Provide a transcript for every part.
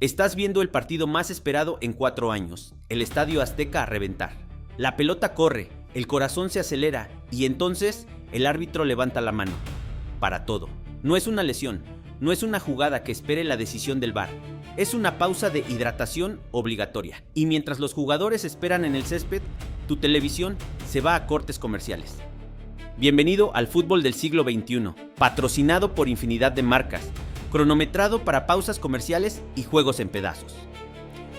Estás viendo el partido más esperado en 4 años, el Estadio Azteca a reventar. La pelota corre, el corazón se acelera y entonces el árbitro levanta la mano. Para todo. No es una lesión, no es una jugada que espere la decisión del VAR. Es una pausa de hidratación obligatoria. Y mientras los jugadores esperan en el césped, tu televisión se va a cortes comerciales. Bienvenido al fútbol del siglo XXI, patrocinado por infinidad de marcas, cronometrado para pausas comerciales y juegos en pedazos.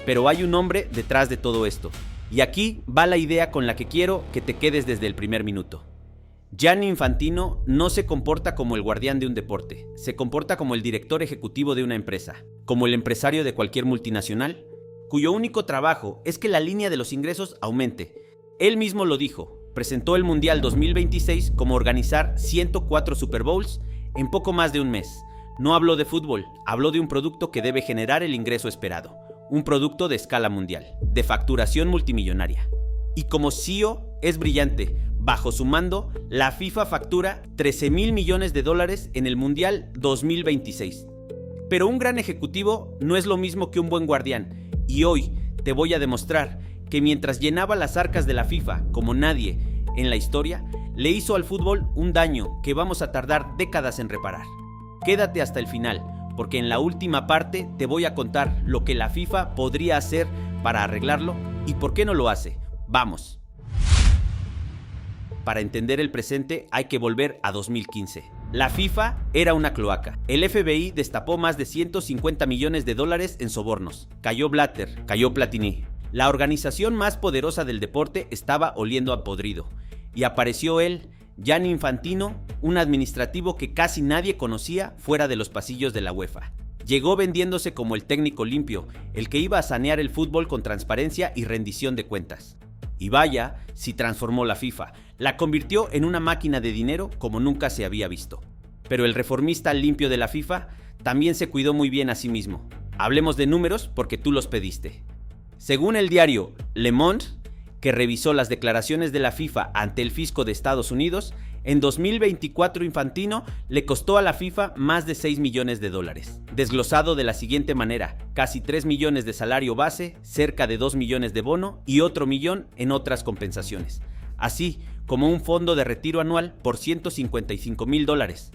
Pero hay un hombre detrás de todo esto, y aquí va la idea con la que quiero que te quedes desde el primer minuto. Gianni Infantino no se comporta como el guardián de un deporte, se comporta como el director ejecutivo de una empresa, como el empresario de cualquier multinacional, cuyo único trabajo es que la línea de los ingresos aumente. Él mismo lo dijo, presentó el Mundial 2026 como organizar 104 Super Bowls en poco más de un mes. No habló de fútbol, habló de un producto que debe generar el ingreso esperado, un producto de escala mundial, de facturación multimillonaria. Y como CEO es brillante. Bajo su mando, la FIFA factura $13,000 millones en el Mundial 2026. Pero un gran ejecutivo no es lo mismo que un buen guardián, y hoy te voy a demostrar que mientras llenaba las arcas de la FIFA como nadie en la historia, le hizo al fútbol un daño que vamos a tardar décadas en reparar. Quédate hasta el final, porque en la última parte te voy a contar lo que la FIFA podría hacer para arreglarlo y por qué no lo hace. ¡Vamos! Para entender el presente hay que volver a 2015. La FIFA era una cloaca. El FBI destapó más de $150 millones en sobornos. Cayó Blatter, cayó Platini. La organización más poderosa del deporte estaba oliendo a podrido. Y apareció él, Gianni Infantino, un administrativo que casi nadie conocía fuera de los pasillos de la UEFA. Llegó vendiéndose como el técnico limpio, el que iba a sanear el fútbol con transparencia y rendición de cuentas. Y vaya si transformó la FIFA, la convirtió en una máquina de dinero como nunca se había visto. Pero el reformista limpio de la FIFA también se cuidó muy bien a sí mismo. Hablemos de números porque tú los pediste. Según el diario Le Monde, que revisó las declaraciones de la FIFA ante el fisco de Estados Unidos, en 2024 Infantino le costó a la FIFA más de $6 millones. Desglosado de la siguiente manera: casi 3 millones de salario base, cerca de 2 millones de bono y otro millón en otras compensaciones, así como un fondo de retiro anual por $155,000.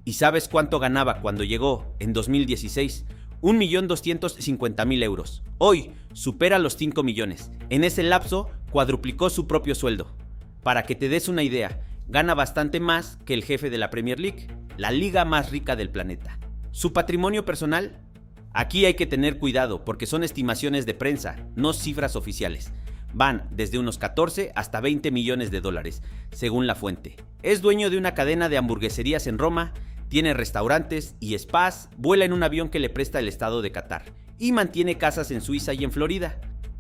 ¿Y sabes cuánto ganaba cuando llegó en 2016? 1.250.000 euros. Hoy supera los 5 millones. En ese lapso cuadruplicó su propio sueldo. Para que te des una idea, gana bastante más que el jefe de la Premier League, la liga más rica del planeta. Su patrimonio personal, aquí hay que tener cuidado porque son estimaciones de prensa, no cifras oficiales. Van desde unos 14 hasta $20 millones, según la fuente. Es dueño de una cadena de hamburgueserías en Roma, tiene restaurantes y spas, vuela en un avión que le presta el estado de Qatar y mantiene casas en Suiza y en Florida.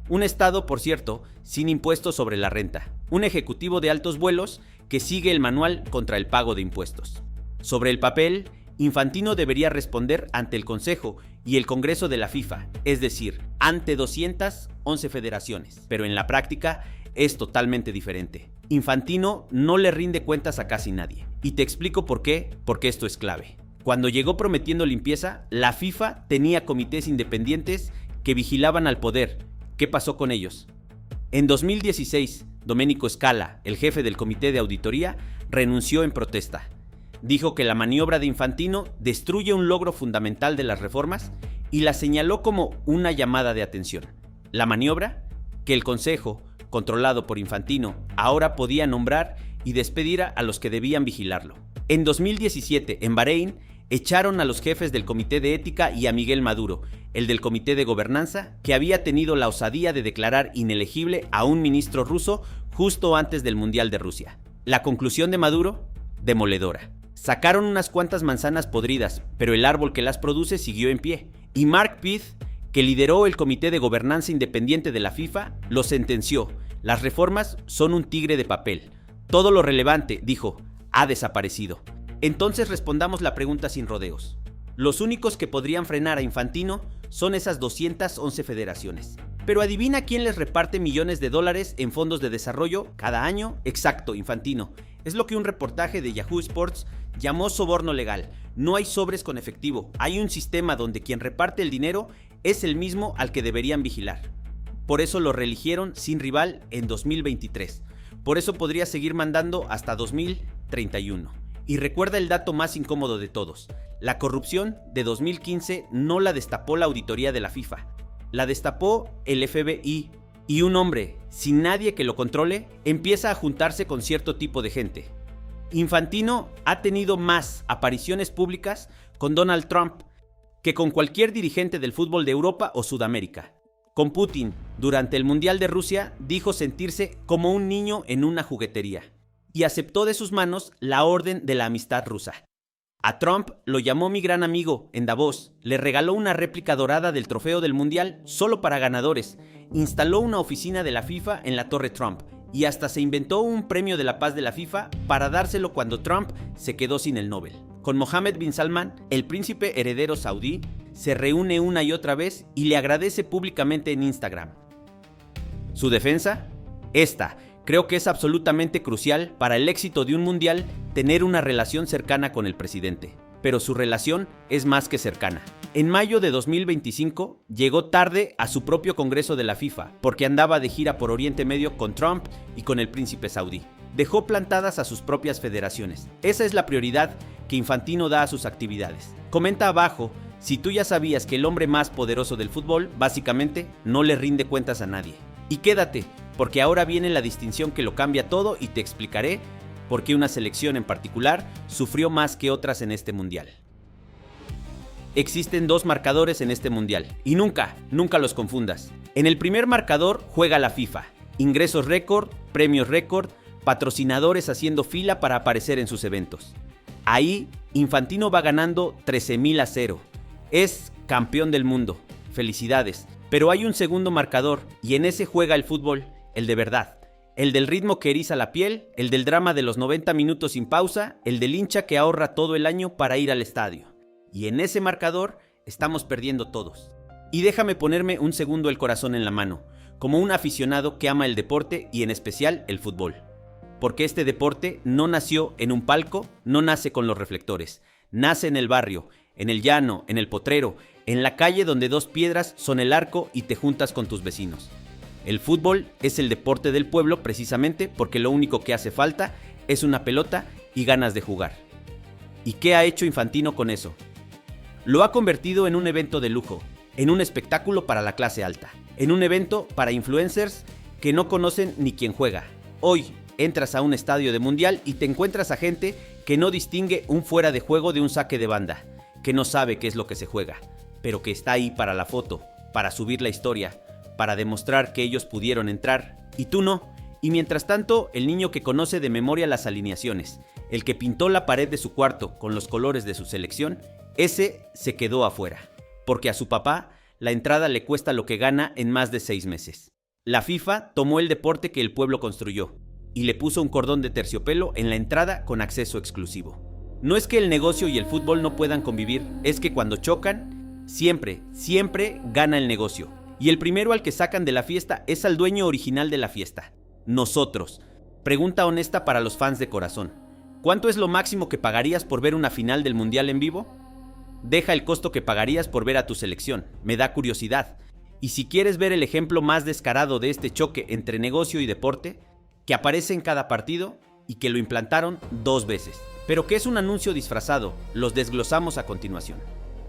Un estado, por cierto, sin impuestos sobre la renta. Un ejecutivo de altos vuelos que sigue el manual contra el pago de impuestos. Sobre el papel, Infantino debería responder ante el Consejo y el Congreso de la FIFA, es decir, ante 211 federaciones. Pero en la práctica es totalmente diferente. Infantino no le rinde cuentas a casi nadie. Y te explico por qué, porque esto es clave. Cuando llegó prometiendo limpieza, la FIFA tenía comités independientes que vigilaban al poder. ¿Qué pasó con ellos? En 2016, Domenico Scala, el jefe del comité de auditoría, renunció en protesta. Dijo que la maniobra de Infantino destruye un logro fundamental de las reformas y la señaló como una llamada de atención. La maniobra, que el Consejo, controlado por Infantino, ahora podía nombrar y despedir a los que debían vigilarlo. En 2017, en Bahrein, echaron a los jefes del Comité de Ética y a Miguel Maduro, el del Comité de Gobernanza, que había tenido la osadía de declarar inelegible a un ministro ruso justo antes del Mundial de Rusia. La conclusión de Maduro, demoledora. Sacaron unas cuantas manzanas podridas, pero el árbol que las produce siguió en pie. Y Mark Pitt, que lideró el Comité de Gobernanza Independiente de la FIFA, lo sentenció. Las reformas son un tigre de papel. Todo lo relevante, dijo, ha desaparecido. Entonces respondamos la pregunta sin rodeos. Los únicos que podrían frenar a Infantino son esas 211 federaciones. Pero adivina quién les reparte millones de dólares en fondos de desarrollo cada año. Exacto, Infantino. Es lo que un reportaje de Yahoo Sports llamó soborno legal. No hay sobres con efectivo. Hay un sistema donde quien reparte el dinero es el mismo al que deberían vigilar. Por eso lo reeligieron sin rival en 2023. Por eso podría seguir mandando hasta 2031. Y recuerda el dato más incómodo de todos. La corrupción de 2015 no la destapó la auditoría de la FIFA. La destapó el FBI. Y un hombre, sin nadie que lo controle, empieza a juntarse con cierto tipo de gente. Infantino ha tenido más apariciones públicas con Donald Trump que con cualquier dirigente del fútbol de Europa o Sudamérica. Con Putin, durante el Mundial de Rusia, dijo sentirse como un niño en una juguetería y aceptó de sus manos la orden de la amistad rusa. A Trump lo llamó mi gran amigo en Davos, le regaló una réplica dorada del trofeo del Mundial solo para ganadores, instaló una oficina de la FIFA en la Torre Trump y hasta se inventó un premio de la paz de la FIFA para dárselo cuando Trump se quedó sin el Nobel. Con Mohammed bin Salman, el príncipe heredero saudí, se reúne una y otra vez y le agradece públicamente en Instagram. ¿Su defensa? Esta. Creo que es absolutamente crucial para el éxito de un mundial tener una relación cercana con el presidente. Pero su relación es más que cercana. En mayo de 2025 llegó tarde a su propio congreso de la FIFA porque andaba de gira por Oriente Medio con Trump y con el príncipe saudí. Dejó plantadas a sus propias federaciones. Esa es la prioridad que Infantino da a sus actividades. Comenta abajo si tú ya sabías que el hombre más poderoso del fútbol básicamente no le rinde cuentas a nadie. Y quédate, porque ahora viene la distinción que lo cambia todo y te explicaré por qué una selección en particular sufrió más que otras en este mundial. Existen dos marcadores en este mundial y nunca los confundas. En el primer marcador juega la FIFA, ingresos récord, premios récord, patrocinadores haciendo fila para aparecer en sus eventos. Ahí Infantino va ganando 13,000-0. Es campeón del mundo. Felicidades. Pero hay un segundo marcador y en ese juega el fútbol, el de verdad. El del ritmo que eriza la piel, el del drama de los 90 minutos sin pausa, el del hincha que ahorra todo el año para ir al estadio. Y en ese marcador estamos perdiendo todos. Y déjame ponerme un segundo el corazón en la mano, como un aficionado que ama el deporte y en especial el fútbol. Porque este deporte no nació en un palco, no nace con los reflectores. Nace en el barrio, en el llano, en el potrero, en la calle donde dos piedras son el arco y te juntas con tus vecinos. El fútbol es el deporte del pueblo precisamente porque lo único que hace falta es una pelota y ganas de jugar. ¿Y qué ha hecho Infantino con eso? Lo ha convertido en un evento de lujo, en un espectáculo para la clase alta, en un evento para influencers que no conocen ni quién juega. Hoy entras a un estadio de mundial y te encuentras a gente que no distingue un fuera de juego de un saque de banda, que no sabe qué es lo que se juega, pero que está ahí para la foto, para subir la historia, para demostrar que ellos pudieron entrar y tú no. Y mientras tanto, el niño que conoce de memoria las alineaciones, el que pintó la pared de su cuarto con los colores de su selección, ese se quedó afuera, porque a su papá la entrada le cuesta lo que gana en más de 6 meses. La FIFA tomó el deporte que el pueblo construyó y le puso un cordón de terciopelo en la entrada con acceso exclusivo. No es que el negocio y el fútbol no puedan convivir, es que cuando chocan, siempre gana el negocio. Y el primero al que sacan de la fiesta es al dueño original de la fiesta, nosotros. Pregunta honesta para los fans de corazón. ¿Cuánto es lo máximo que pagarías por ver una final del mundial en vivo? Deja el costo que pagarías por ver a tu selección, me da curiosidad. Y si quieres ver el ejemplo más descarado de este choque entre negocio y deporte, que aparece en cada partido y que lo implantaron 2 veces. Pero que es un anuncio disfrazado, los desglosamos a continuación.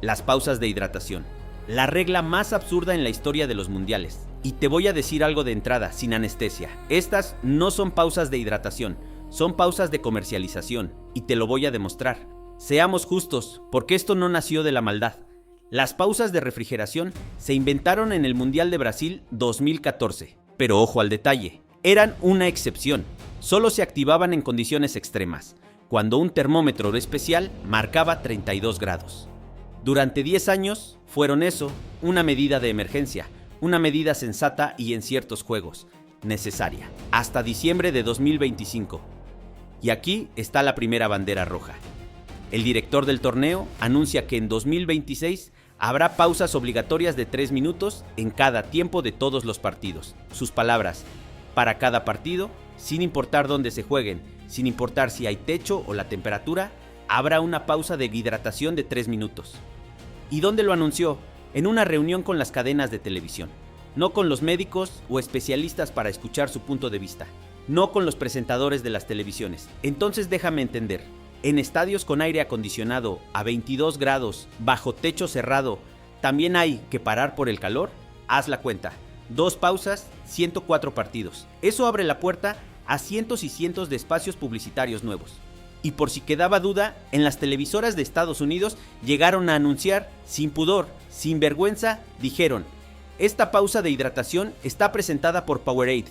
Las pausas de hidratación. La regla más absurda en la historia de los mundiales. Y te voy a decir algo de entrada, sin anestesia. Estas no son pausas de hidratación, son pausas de comercialización. Y te lo voy a demostrar. Seamos justos, porque esto no nació de la maldad. Las pausas de refrigeración se inventaron en el Mundial de Brasil 2014. Pero ojo al detalle, eran una excepción. Solo se activaban en condiciones extremas, cuando un termómetro especial marcaba 32 grados. Durante 10 años fueron eso, una medida de emergencia, una medida sensata y en ciertos juegos, necesaria, hasta diciembre de 2025. Y aquí está la primera bandera roja. El director del torneo anuncia que en 2026 habrá pausas obligatorias de 3 minutos en cada tiempo de todos los partidos. Sus palabras, para cada partido, sin importar dónde se jueguen, sin importar si hay techo o la temperatura, habrá una pausa de hidratación de 3 minutos. ¿Y dónde lo anunció? en una reunión con las cadenas de televisión, no con los médicos o especialistas para escuchar su punto de vista, no con los presentadores de las televisiones. Entonces déjame entender, en estadios con aire acondicionado a 22 grados, bajo techo cerrado, ¿también hay que parar por el calor? Haz la cuenta, 2 pausas, 104 partidos. Eso abre la puerta a cientos y cientos de espacios publicitarios nuevos. Y por si quedaba duda, en las televisoras de Estados Unidos llegaron a anunciar, sin pudor, sin vergüenza, dijeron: esta pausa de hidratación está presentada por Powerade,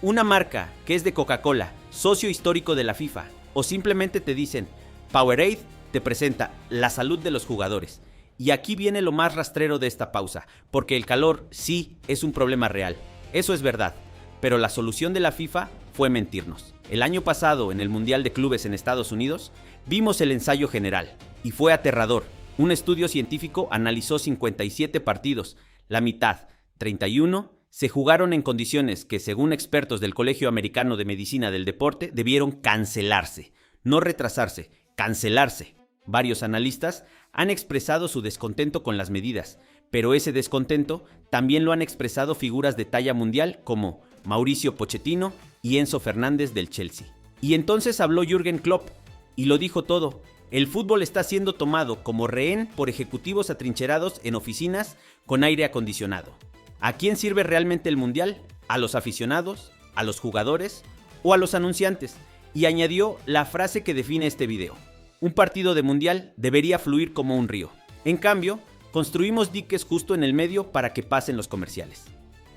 una marca que es de Coca-Cola, socio histórico de la FIFA. O simplemente te dicen: Powerade te presenta la salud de los jugadores. Y aquí viene lo más rastrero de esta pausa, porque el calor sí es un problema real, eso es verdad, pero la solución de la FIFA fue mentirnos. El año pasado, en el Mundial de Clubes en Estados Unidos, vimos el ensayo general, y fue aterrador. Un estudio científico analizó 57 partidos, la mitad, 31, se jugaron en condiciones que, según expertos del Colegio Americano de Medicina del Deporte, debieron cancelarse, no retrasarse, cancelarse. Varios analistas han expresado su descontento con las medidas, pero ese descontento también lo han expresado figuras de talla mundial como Mauricio Pochettino y Enzo Fernández del Chelsea. Y entonces habló Jürgen Klopp y lo dijo todo: el fútbol está siendo tomado como rehén por ejecutivos atrincherados en oficinas con aire acondicionado. ¿A quién sirve realmente el mundial? ¿A los aficionados? ¿A los jugadores? ¿O a los anunciantes? Y añadió la frase que define este video: un partido de mundial debería fluir como un río. En cambio, construimos diques justo en el medio para que pasen los comerciales.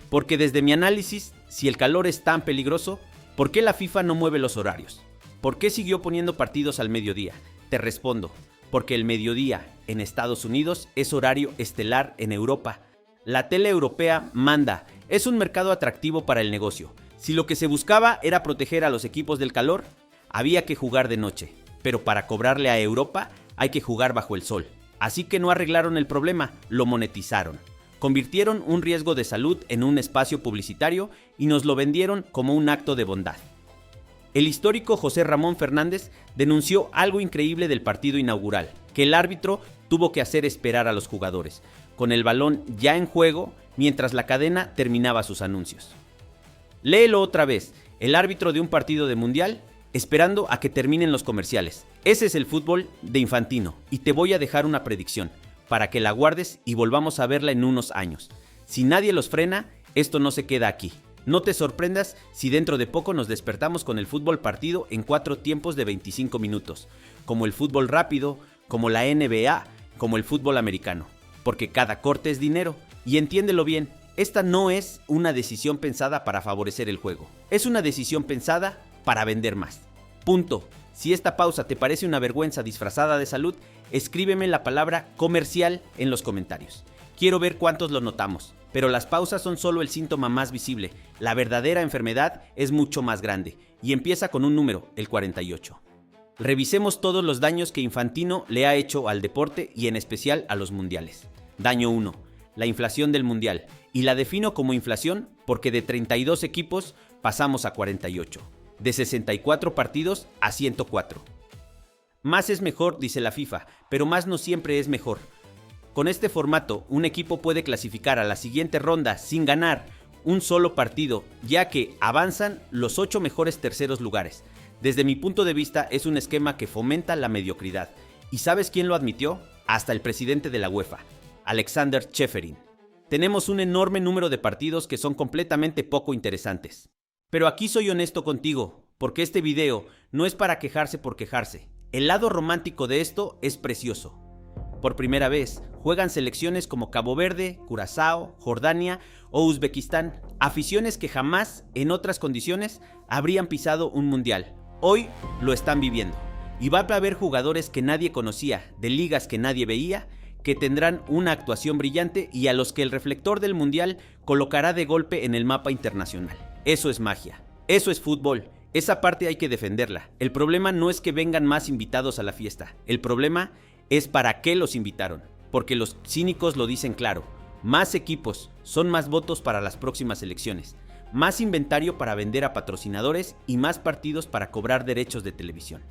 Porque desde mi análisis, si el calor es tan peligroso, ¿por qué la FIFA no mueve los horarios? ¿Por qué siguió poniendo partidos al mediodía? Te respondo, porque el mediodía en Estados Unidos es horario estelar en Europa. La tele europea manda, es un mercado atractivo para el negocio. Si lo que se buscaba era proteger a los equipos del calor, había que jugar de noche. Pero para cobrarle a Europa hay que jugar bajo el sol. Así que no arreglaron el problema, lo monetizaron. Convirtieron un riesgo de salud en un espacio publicitario y nos lo vendieron como un acto de bondad. El histórico José Ramón Fernández denunció algo increíble del partido inaugural, que el árbitro tuvo que hacer esperar a los jugadores, con el balón ya en juego mientras la cadena terminaba sus anuncios. Léelo otra vez, el árbitro de un partido de mundial esperando a que terminen los comerciales. Ese es el fútbol de Infantino, y te voy a dejar una predicción, para que la guardes y volvamos a verla en unos años. Si nadie los frena, esto no se queda aquí. No te sorprendas si dentro de poco nos despertamos con el fútbol partido en 4 tiempos de 25 minutos, como el fútbol rápido, como la NBA, como el fútbol americano. Porque cada corte es dinero, y entiéndelo bien, esta no es una decisión pensada para favorecer el juego, es una decisión pensada para vender más. Punto. Si esta pausa te parece una vergüenza disfrazada de salud, escríbeme la palabra comercial en los comentarios. Quiero ver cuántos lo notamos, pero las pausas son solo el síntoma más visible. La verdadera enfermedad es mucho más grande y empieza con un número, el 48. Revisemos todos los daños que Infantino le ha hecho al deporte y en especial a los mundiales. Daño 1. La inflación del mundial. Y la defino como inflación porque de 32 equipos pasamos a 48. De 64 partidos a 104. Más es mejor, dice la FIFA, pero más no siempre es mejor. Con este formato, un equipo puede clasificar a la siguiente ronda sin ganar un solo partido, ya que avanzan los 8 mejores terceros lugares. Desde mi punto de vista, es un esquema que fomenta la mediocridad. ¿Y sabes quién lo admitió? Hasta el presidente de la UEFA, Alexander Čeferin. Tenemos un enorme número de partidos que son completamente poco interesantes. Pero aquí soy honesto contigo, porque este video no es para quejarse por quejarse. El lado romántico de esto es precioso. Por primera vez, juegan selecciones como Cabo Verde, Curazao, Jordania o Uzbekistán, aficiones que jamás, en otras condiciones, habrían pisado un mundial. Hoy lo están viviendo. Y va a haber jugadores que nadie conocía, de ligas que nadie veía, que tendrán una actuación brillante y a los que el reflector del mundial colocará de golpe en el mapa internacional. Eso es magia, eso es fútbol, esa parte hay que defenderla. El problema no es que vengan más invitados a la fiesta, el problema es para qué los invitaron, porque los cínicos lo dicen claro: más equipos son más votos para las próximas elecciones, más inventario para vender a patrocinadores y más partidos para cobrar derechos de televisión.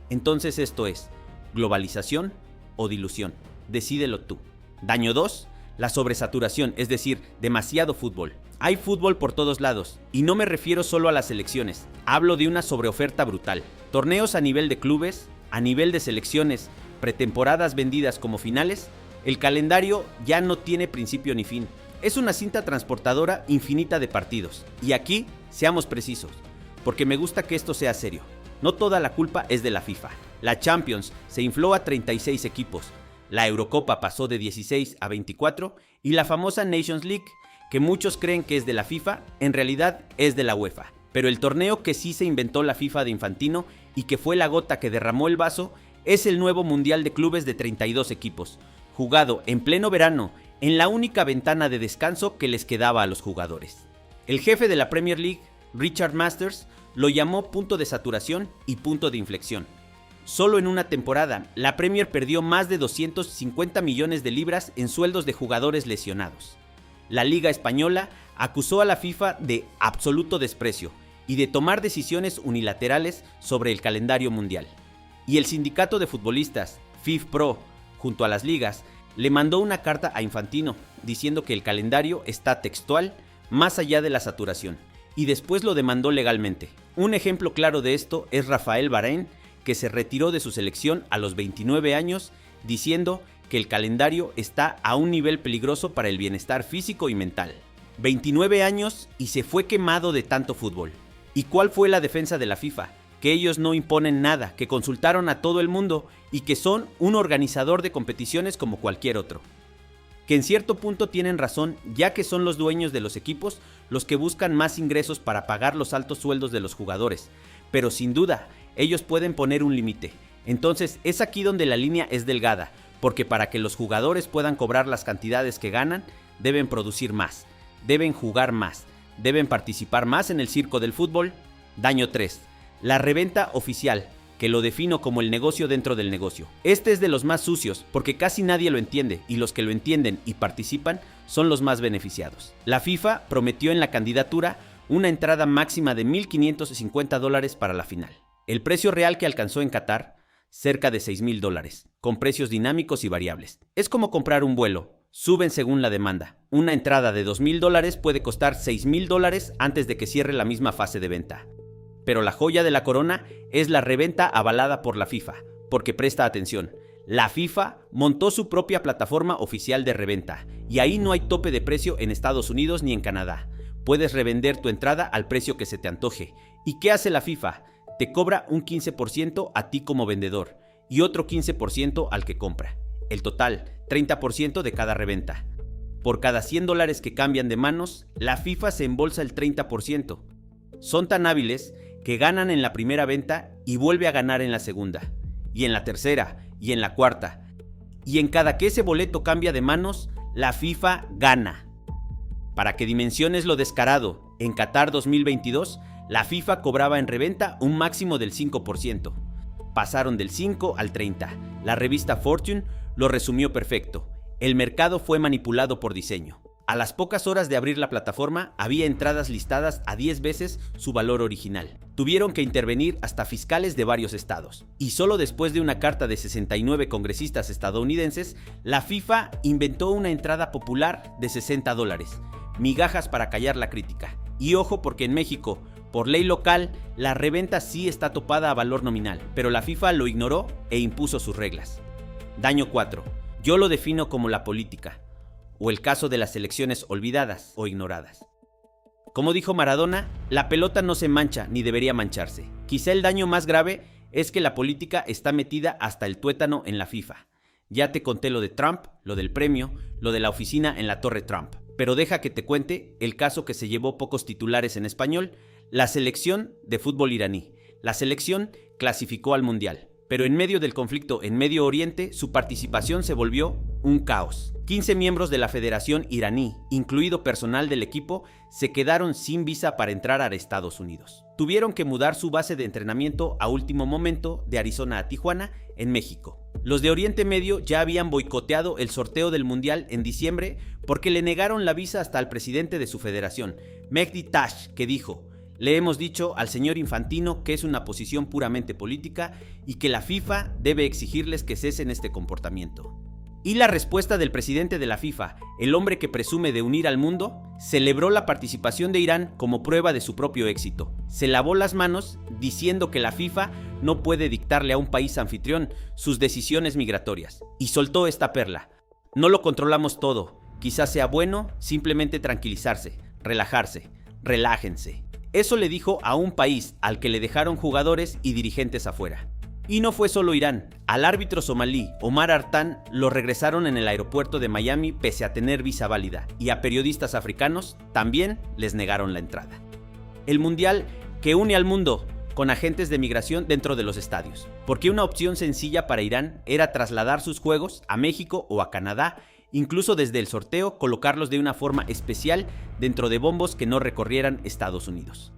Entonces esto es globalización o dilución, decídelo tú. Daño 2, La sobresaturación, es decir, demasiado fútbol. Hay fútbol por todos lados, y no me refiero solo a las selecciones, hablo de una sobreoferta brutal. Torneos a nivel de clubes, a nivel de selecciones, pretemporadas vendidas como finales, el calendario ya no tiene principio ni fin. Es una cinta transportadora infinita de partidos. Y aquí, seamos precisos, porque me gusta que esto sea serio. No toda la culpa es de la FIFA. La Champions se infló a 36 equipos, la Eurocopa pasó de 16 a 24 y la famosa Nations League, que muchos creen que es de la FIFA, en realidad es de la UEFA. Pero el torneo que sí se inventó la FIFA de Infantino y que fue la gota que derramó el vaso es el nuevo Mundial de Clubes de 32 equipos, jugado en pleno verano en la única ventana de descanso que les quedaba a los jugadores. El jefe de la Premier League, Richard Masters, lo llamó punto de saturación y punto de inflexión. Solo en una temporada, la Premier perdió más de 250 millones de libras en sueldos de jugadores lesionados. La Liga Española acusó a la FIFA de absoluto desprecio y de tomar decisiones unilaterales sobre el calendario mundial. Y el sindicato de futbolistas, FIFPro, junto a las ligas, le mandó una carta a Infantino diciendo que el calendario está textual más allá de la saturación, y después lo demandó legalmente. Un ejemplo claro de esto es Rafael Varane, que se retiró de su selección a los 29 años diciendo que el calendario está a un nivel peligroso para el bienestar físico y mental. 29 años y se fue quemado de tanto fútbol. ¿Y cuál fue la defensa de la FIFA? Que ellos no imponen nada, que consultaron a todo el mundo y que son un organizador de competiciones como cualquier otro. Que en cierto punto tienen razón, ya que son los dueños de los equipos los que buscan más ingresos para pagar los altos sueldos de los jugadores, pero sin duda, ellos pueden poner un límite. Entonces es aquí donde la línea es delgada, porque para que los jugadores puedan cobrar las cantidades que ganan, deben producir más, deben jugar más, deben participar más en el circo del fútbol. Daño 3. La reventa oficial, que lo defino como el negocio dentro del negocio. Este es de los más sucios, porque casi nadie lo entiende, y los que lo entienden y participan son los más beneficiados. La FIFA prometió en la candidatura una entrada máxima de $1,550 para la final. El precio real que alcanzó en Qatar, cerca de $6,000, con precios dinámicos y variables. Es como comprar un vuelo, suben según la demanda. Una entrada de $2,000 puede costar $6,000 antes de que cierre la misma fase de venta. Pero la joya de la corona es la reventa avalada por la FIFA, porque presta atención. La FIFA montó su propia plataforma oficial de reventa, y ahí no hay tope de precio en Estados Unidos ni en Canadá. Puedes revender tu entrada al precio que se te antoje. ¿Y qué hace la FIFA? Te cobra un 15% a ti como vendedor y otro 15% al que compra. El total, 30% de cada reventa. Por cada $100 que cambian de manos, la FIFA se embolsa el 30%. Son tan hábiles que ganan en la primera venta y vuelve a ganar en la segunda, y en la tercera, y en la cuarta. Y en cada que ese boleto cambia de manos, la FIFA gana. Para que dimensiones lo descarado, en Qatar 2022, la FIFA cobraba en reventa un máximo del 5%. Pasaron del 5 al 30. La revista Fortune lo resumió perfecto. El mercado fue manipulado por diseño. A las pocas horas de abrir la plataforma, había entradas listadas a 10 veces su valor original. Tuvieron que intervenir hasta fiscales de varios estados. Y solo después de una carta de 69 congresistas estadounidenses, la FIFA inventó una entrada popular de $60. Migajas para callar la crítica. Y ojo, porque en México, por ley local, la reventa sí está topada a valor nominal, pero la FIFA lo ignoró e impuso sus reglas. Daño 4. Yo lo defino como la política, o el caso de las elecciones olvidadas o ignoradas. Como dijo Maradona, la pelota no se mancha ni debería mancharse. Quizá el daño más grave es que la política está metida hasta el tuétano en la FIFA. Ya te conté lo de Trump, lo del premio, lo de la oficina en la Torre Trump. Pero deja que te cuente el caso que se llevó pocos titulares en español, la selección de fútbol iraní. La selección clasificó al Mundial, pero en medio del conflicto en Medio Oriente, su participación se volvió un caos. 15 miembros de la Federación iraní, incluido personal del equipo, se quedaron sin visa para entrar a Estados Unidos. Tuvieron que mudar su base de entrenamiento a último momento de Arizona a Tijuana, en México. Los de Oriente Medio ya habían boicoteado el sorteo del Mundial en diciembre porque le negaron la visa hasta al presidente de su federación, Mehdi Tash, que dijo: "Le hemos dicho al señor Infantino que es una posición puramente política y que la FIFA debe exigirles que cesen este comportamiento". Y la respuesta del presidente de la FIFA, el hombre que presume de unir al mundo, celebró la participación de Irán como prueba de su propio éxito. Se lavó las manos diciendo que la FIFA no puede dictarle a un país anfitrión sus decisiones migratorias. Y soltó esta perla: no lo controlamos todo, quizás sea bueno simplemente tranquilizarse, relajarse, relájense. Eso le dijo a un país al que le dejaron jugadores y dirigentes afuera. Y no fue solo Irán. Al árbitro somalí Omar Artan lo regresaron en el aeropuerto de Miami pese a tener visa válida, y a periodistas africanos también les negaron la entrada. El mundial que une al mundo con agentes de migración dentro de los estadios, porque una opción sencilla para Irán era trasladar sus juegos a México o a Canadá, incluso desde el sorteo colocarlos de una forma especial dentro de bombos que no recorrieran Estados Unidos.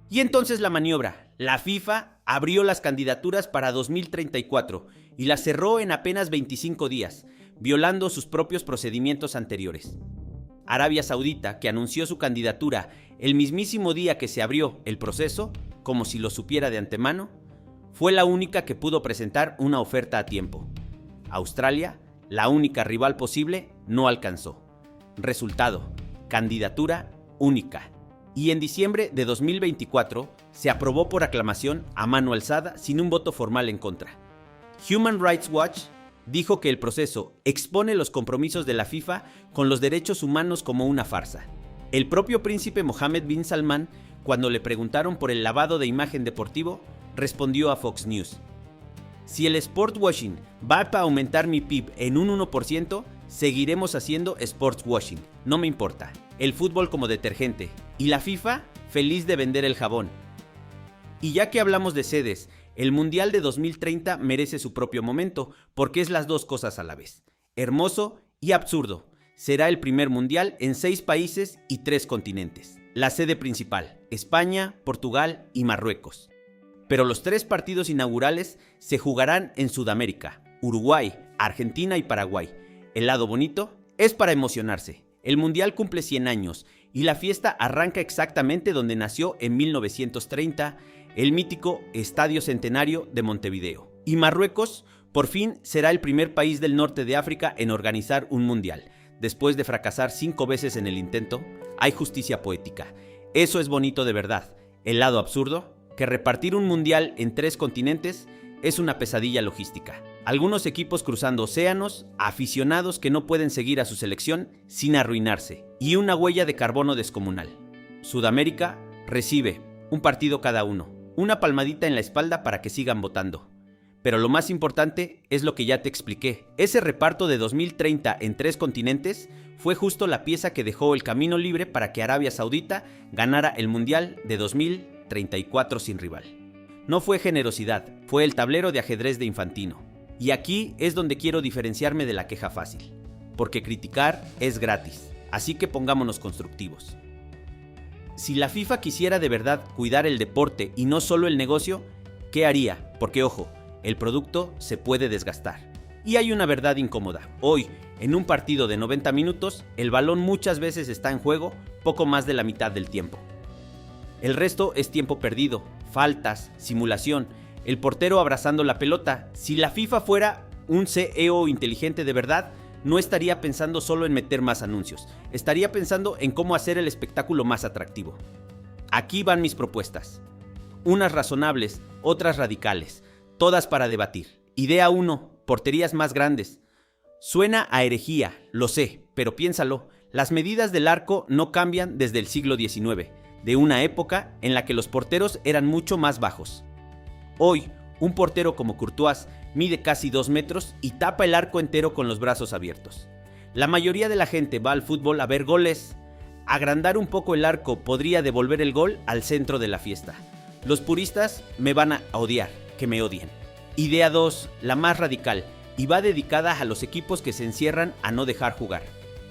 Y entonces la maniobra. La FIFA abrió las candidaturas para 2034 y las cerró en apenas 25 días, violando sus propios procedimientos anteriores. Arabia Saudita, que anunció su candidatura el mismísimo día que se abrió el proceso, como si lo supiera de antemano, fue la única que pudo presentar una oferta a tiempo. Australia, la única rival posible, no alcanzó. Resultado: candidatura única. Y en diciembre de 2024 se aprobó por aclamación a mano alzada sin un voto formal en contra. Human Rights Watch dijo que el proceso expone los compromisos de la FIFA con los derechos humanos como una farsa. El propio príncipe Mohammed bin Salman, cuando le preguntaron por el lavado de imagen deportivo, respondió a Fox News: si el sportswashing va a aumentar mi PIB en un 1%, seguiremos haciendo sportswashing, no me importa. El fútbol como detergente, y la FIFA feliz de vender el jabón. Y ya que hablamos de sedes, el Mundial de 2030 merece su propio momento, porque es las dos cosas a la vez: hermoso y absurdo. Será el primer Mundial en 6 países y 3 continentes. La sede principal: España, Portugal y Marruecos. Pero los 3 partidos inaugurales se jugarán en Sudamérica: Uruguay, Argentina y Paraguay. El lado bonito es para emocionarse. El Mundial cumple 100 años y la fiesta arranca exactamente donde nació en 1930 el mítico Estadio Centenario de Montevideo. Y Marruecos, por fin, será el primer país del norte de África en organizar un Mundial. Después de fracasar 5 veces en el intento, hay justicia poética. Eso es bonito de verdad. El lado absurdo, que repartir un Mundial en 3 continentes es una pesadilla logística. Algunos equipos cruzando océanos, aficionados que no pueden seguir a su selección sin arruinarse, y una huella de carbono descomunal. Sudamérica recibe un partido cada uno, una palmadita en la espalda para que sigan votando. Pero lo más importante es lo que ya te expliqué. Ese reparto de 2030 en 3 continentes fue justo la pieza que dejó el camino libre para que Arabia Saudita ganara el Mundial de 2034 sin rival. No fue generosidad, fue el tablero de ajedrez de Infantino. Y aquí es donde quiero diferenciarme de la queja fácil, porque criticar es gratis, así que pongámonos constructivos. Si la FIFA quisiera de verdad cuidar el deporte y no solo el negocio, ¿qué haría? Porque ojo, el producto se puede desgastar. Y hay una verdad incómoda. Hoy, en un partido de 90 minutos, el balón muchas veces está en juego poco más de la mitad del tiempo. El resto es tiempo perdido, faltas, simulación, el portero abrazando la pelota. Si la FIFA fuera un CEO inteligente de verdad, no estaría pensando solo en meter más anuncios, estaría pensando en cómo hacer el espectáculo más atractivo. Aquí van mis propuestas. Unas razonables, otras radicales, todas para debatir. Idea 1, porterías más grandes. Suena a herejía, lo sé, pero piénsalo, las medidas del arco no cambian desde el siglo XIX, de una época en la que los porteros eran mucho más bajos. Hoy, un portero como Courtois mide casi 2 metros y tapa el arco entero con los brazos abiertos. La mayoría de la gente va al fútbol a ver goles. Agrandar un poco el arco podría devolver el gol al centro de la fiesta. Los puristas me van a odiar, que me odien. Idea 2, la más radical, y va dedicada a los equipos que se encierran a no dejar jugar.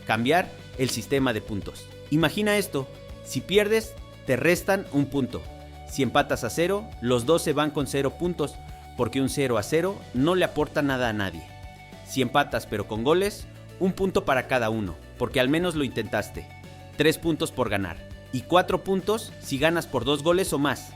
Cambiar el sistema de puntos. Imagina esto, si pierdes, te restan un punto. Si empatas a 0, los dos se van con 0 puntos, porque un 0-0 no le aporta nada a nadie. Si empatas pero con goles, 1 punto para cada uno, porque al menos lo intentaste. 3 puntos por ganar, y 4 puntos si ganas por 2 goles o más.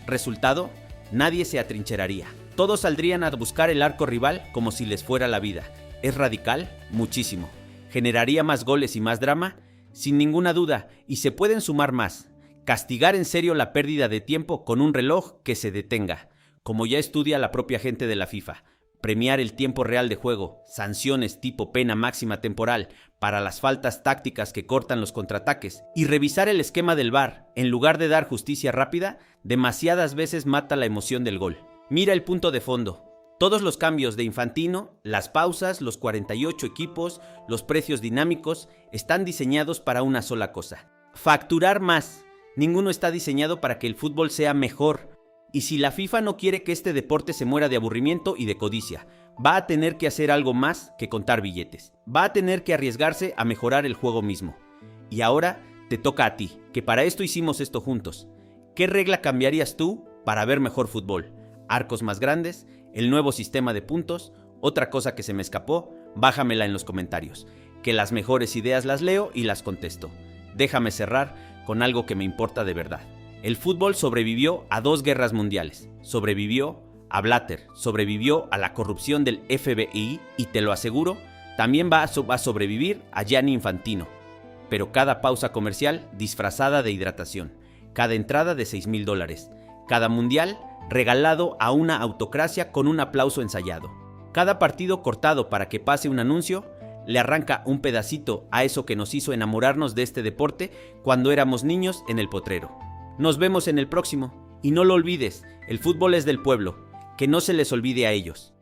Resultado, nadie se atrincheraría. Todos saldrían a buscar el arco rival como si les fuera la vida, ¿Es radical? Muchísimo. ¿Generaría más goles y más drama? Sin ninguna duda, y se pueden sumar más. Castigar en serio la pérdida de tiempo con un reloj que se detenga, como ya estudia la propia gente de la FIFA. Premiar el tiempo real de juego, sanciones tipo pena máxima temporal para las faltas tácticas que cortan los contraataques y revisar el esquema del VAR en lugar de dar justicia rápida, demasiadas veces mata la emoción del gol. Mira el punto de fondo. Todos los cambios de Infantino, las pausas, los 48 equipos, los precios dinámicos, están diseñados para una sola cosa: facturar más. Ninguno está diseñado para que el fútbol sea mejor. Y si la FIFA no quiere que este deporte se muera de aburrimiento y de codicia, va a tener que hacer algo más que contar billetes. Va a tener que arriesgarse a mejorar el juego mismo. Y ahora te toca a ti, que para esto hicimos esto juntos. ¿Qué regla cambiarías tú para ver mejor fútbol? ¿Arcos más grandes? ¿El nuevo sistema de puntos? ¿Otra cosa que se me escapó? Bájamela en los comentarios, que las mejores ideas las leo y las contesto. Déjame cerrar con algo que me importa de verdad. El fútbol sobrevivió a 2 guerras mundiales, sobrevivió a Blatter, sobrevivió a la corrupción del FBI y te lo aseguro, también va a sobrevivir a Gianni Infantino. Pero cada pausa comercial disfrazada de hidratación, cada entrada de $6,000, cada mundial regalado a una autocracia con un aplauso ensayado, cada partido cortado para que pase un anuncio, le arranca un pedacito a eso que nos hizo enamorarnos de este deporte cuando éramos niños en el potrero. Nos vemos en el próximo. Y no lo olvides, el fútbol es del pueblo. Que no se les olvide a ellos.